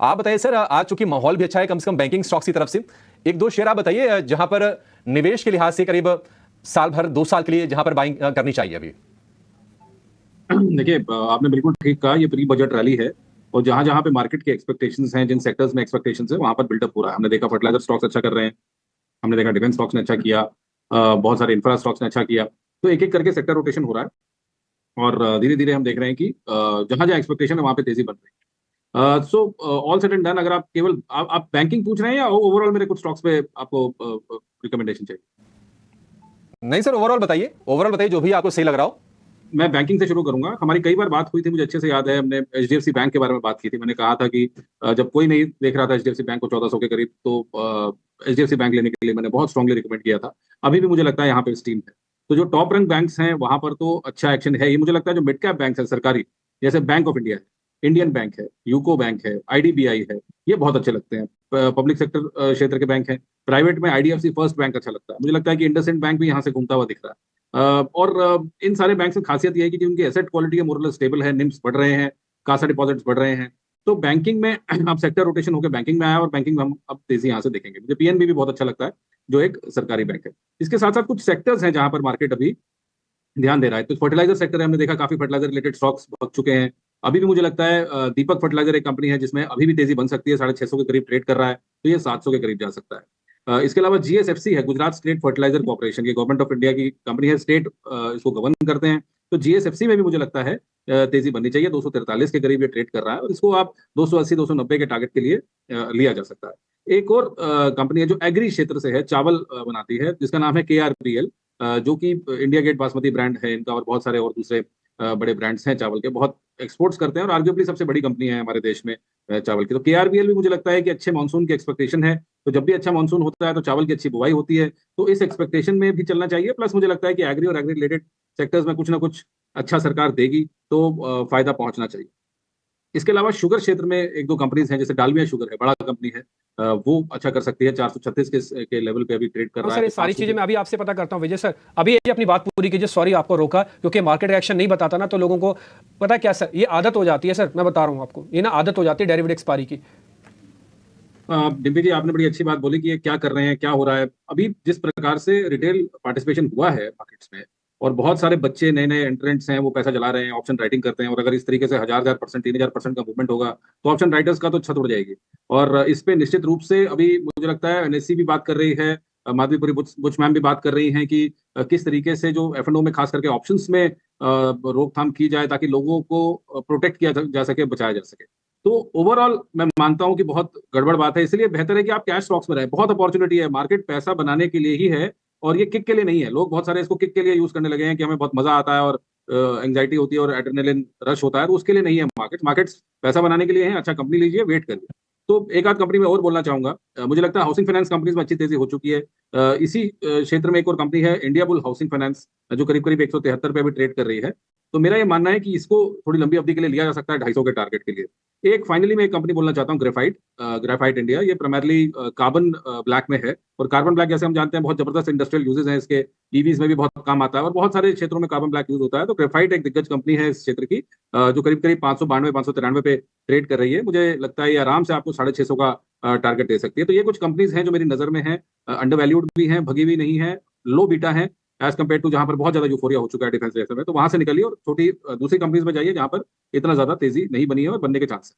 आप बताइए सर, आज चूंकि माहौल भी अच्छा है कम से कम बैंकिंग स्टॉक्स की तरफ से, एक दो शेयर आप बताइए जहां पर निवेश के लिहाज से करीब साल भर 2 साल के लिए जहां पर बाइंग करनी चाहिए अभी। देखिए, आपने बिल्कुल ठीक कहा, ये प्री बजट रैली है। और जहां जहां पे मार्केट के एक्सपेक्टेशंस हैं, जिन सेक्टर्स में एक्सपेक्टेशंस है, वहां पर बिल्डअप हो रहा है। हमने देखा फर्टिलाइजर स्टॉक्स अच्छा कर रहे हैं, हमने देखा डिफेंस स्टॉक्स ने अच्छा किया, बहुत सारे इंफ्रा स्टॉक्स ने अच्छा किया। तो एक एक करके सेक्टर रोटेशन हो रहा है। और धीरे धीरे हम देख रहे हैं कि जहां जहां एक्सपेक्टेशन है वहां पे तेजी बन रही है। So all said and done, अगर आप केवल आप बैंकिंग पूछ रहे हैं या ओवरऑल मेरे कुछ स्टॉक्स पे आपको रिकमेंडेशन चाहिए? नहीं सर, ओवरऑल बताइए जो भी आपको सही लग रहा हो। मैं बैंकिंग से शुरू करूंगा। हमारी कई बार बात हुई थी, मुझे अच्छे से याद है, हमने एचडीएफसी बैंक के बारे में बात की थी। मैंने कहा था कि जब कोई नहीं देख रहा था एचडीएफसी बैंक को 1400 के करीब, तो एचडीएफसी बैंक लेने के लिए मैंने बहुत स्ट्रांगली रिकमेंड किया था। अभी भी मुझे लगता है यहाँ पे स्टीम है। तो जो टॉप रैंक बैंक्स हैं वहां पर तो अच्छा एक्शन है ही। मुझे लगता है जो मिड कैप बैंक है सरकारी, जैसे बैंक ऑफ इंडिया है, इंडियन बैंक है, यूको बैंक है, आईडीबीआई है, ये बहुत अच्छे लगते हैं। पब्लिक सेक्टर क्षेत्र के बैंक हैं। प्राइवेट में आईडीएफसी फर्स्ट बैंक अच्छा लगता है। मुझे लगता है कि इंडसइंड बैंक भी यहाँ से घूमता हुआ दिख रहा है। और इन सारे बैंक की खासियत यह है कि उनकी एसेट क्वालिटी मोरल स्टेबल है, निम्स बढ़ रहे हैं, कासा डिपॉजिट्स बढ़ रहे हैं। तो बैंकिंग में अब सेक्टर रोटेशन होकर बैंकिंग में आया, और बैंकिंग में हम अब तेजी यहाँ से देखेंगे। मुझे पीएनबी भी बहुत अच्छा लगता है, जो एक सरकारी बैंक है। इसके साथ साथ कुछ सेक्टर्स हैं जहां पर मार्केट अभी ध्यान दे रहा है। तो फर्टिलाइजर सेक्टर है, हमने देखा काफी फर्टिलाइजर रिलेटेड स्टॉक्स भाग चुके हैं। अभी भी मुझे लगता है दीपक फर्टिलाइजर एक कंपनी है जिसमें अभी भी तेजी बन सकती है। 650 के करीब ट्रेड कर रहा है, तो ये 700 के करीब जा सकता है। इसके अलावा जीएसएफसी है, गुजरात स्टेट फर्टिलाइजर कॉर्पोरेशन, ये गवर्नमेंट ऑफ इंडिया की कंपनी है, स्टेट इसको गवर्न करते हैं। तो जीएसएफसी में भी मुझे लगता है तेजी बननी चाहिए। 243 के करीब ये ट्रेड कर रहा है, और इसको आप 280 290 के टारगेट के लिए लिया जा सकता है। एक और कंपनी है जो एग्री क्षेत्र से है, चावल बनाती है, जिसका नाम है केआरबीएल, जो कि इंडिया गेट बासमती ब्रांड है इनका, और बहुत सारे और दूसरे बड़े ब्रांड्स हैं चावल के, बहुत एक्सपोर्ट्स करते हैं, और आर्ग्युबली सबसे बड़ी कंपनी है हमारे देश में चावल की। तो केआरबीएल भी मुझे लगता है कि अच्छे मानसून की एक्सपेक्टेशन है। तो जब भी अच्छा मानसून होता है तो चावल की अच्छी बुवाई होती है, तो इस एक्सपेक्टेशन में भी चलना चाहिए। प्लस मुझे लगता है कि एग्री और एग्री रिलेटेड सेक्टर्स में कुछ ना कुछ अच्छा सरकार देगी, तो फायदा पहुंचना चाहिए। इसके अलावा शुगर क्षेत्र में एक दो कंपनीज हैं, जैसे डालमिया शुगर है, बड़ा कंपनी है, वो अच्छा कर सकती है। 436 के लेवल पे अभी ट्रेड कर हाँ रहा सर, है, ये तो सारी 500 चीजें मैं अभी आपसे पता करता हूँ विजय सर। अभी ये अपनी बात पूरी कीजिए, सॉरी आपको रोका, क्योंकि मार्केट रिएक्शन नहीं बताता ना, तो लोगों को पता है क्या सर, ये आदत हो जाती है सर, मैं बता रहा हूँ आपको, ये ना आदत हो जाती है डेरिवेटिव एक्सपायरी की। डिम्पी जी, आपने बड़ी अच्छी बात बोली कि ये क्या कर रहे हैं, क्या हो रहा है। अभी जिस प्रकार से रिटेल पार्टिसिपेशन हुआ है मार्केट्स में, और बहुत सारे बच्चे नए नए एंट्रेंट्स हैं, वो पैसा जला रहे हैं, ऑप्शन राइटिंग करते हैं, और अगर इस तरीके से 1000% 3000% का मूवमेंट होगा, तो ऑप्शन राइटर्स का तो छत उड़ जाएगी। और इस पे निश्चित रूप से अभी मुझे लगता है एनएससी भी बात कर रही है, माधवीपुरी बुच मैम भी बात कर रही हैं कि किस तरीके से जो एफ&ओ में खास करके ऑप्शंस में रोकथाम की जाए, ताकि लोगों को प्रोटेक्ट किया जा सके, बचाया जा सके। तो ओवरऑल मैं मानता हूं कि बहुत गड़बड़ बात है, इसलिए बेहतर है कि आप कैश स्टॉक्स में रहें। बहुत अपॉर्चुनिटी है, मार्केट पैसा बनाने के लिए ही है, और ये किक के लिए नहीं है। लोग बहुत सारे इसको किक के लिए यूज करने लगे हैं कि हमें बहुत मजा आता है, और एंग्जाइटी होती है, और एड्रेनलिन रश होता है, तो उसके लिए नहीं है मार्केट्स पैसा बनाने के लिए है। अच्छा कंपनी लीजिए, वेट करिए। तो एक आध कंपनी में और बोलना चाहूंगा। मुझे लगता है हाउसिंग फाइनेंस कंपनीज में अच्छी तेजी हो चुकी है। इसी क्षेत्र में एक और कंपनी है, इंडिया बुल हाउसिंग फाइनेंस, जो करीब करीब 173 पे भी ट्रेड कर रही है। तो मेरा ये मानना है कि इसको थोड़ी लंबी अवधि के लिए लिया जा सकता है, 250 के टारगेट के लिए। एक फाइनली मैं एक कंपनी बोलना चाहता हूँ, ग्रेफाइट इंडिया। ये प्राइमरली कार्बन ब्लैक में है, और कार्बन ब्लैक जैसे हम जानते हैं बहुत जबरदस्त इंडस्ट्रियल यूजेस हैं इसके, ईवीज में भी बहुत काम आता है, और बहुत सारे क्षेत्रों में कार्बन ब्लैक यूज होता है। तो ग्रेफाइट एक दिग्गज कंपनी है इस क्षेत्र की, जो करीब करीब 592 593 पे ट्रेड कर रही है। मुझे लगता है ये आराम से आपको 650 का टारगेट दे सकती है। तो ये कुछ कंपनीज हैं जो मेरी नजर में है, अंडर वैल्यूड भी हैं, भगी हुई नहीं है, लो बीटा है एज कम्पेयर टू जहां पर बहुत ज्यादा यूफोरिया हो चुका है डिफेंस में। तो वहां से निकलिए और छोटी दूसरी कंपनीज में जाइए जहां पर इतना ज्यादा तेजी नहीं बनी है और बनने के चांस है।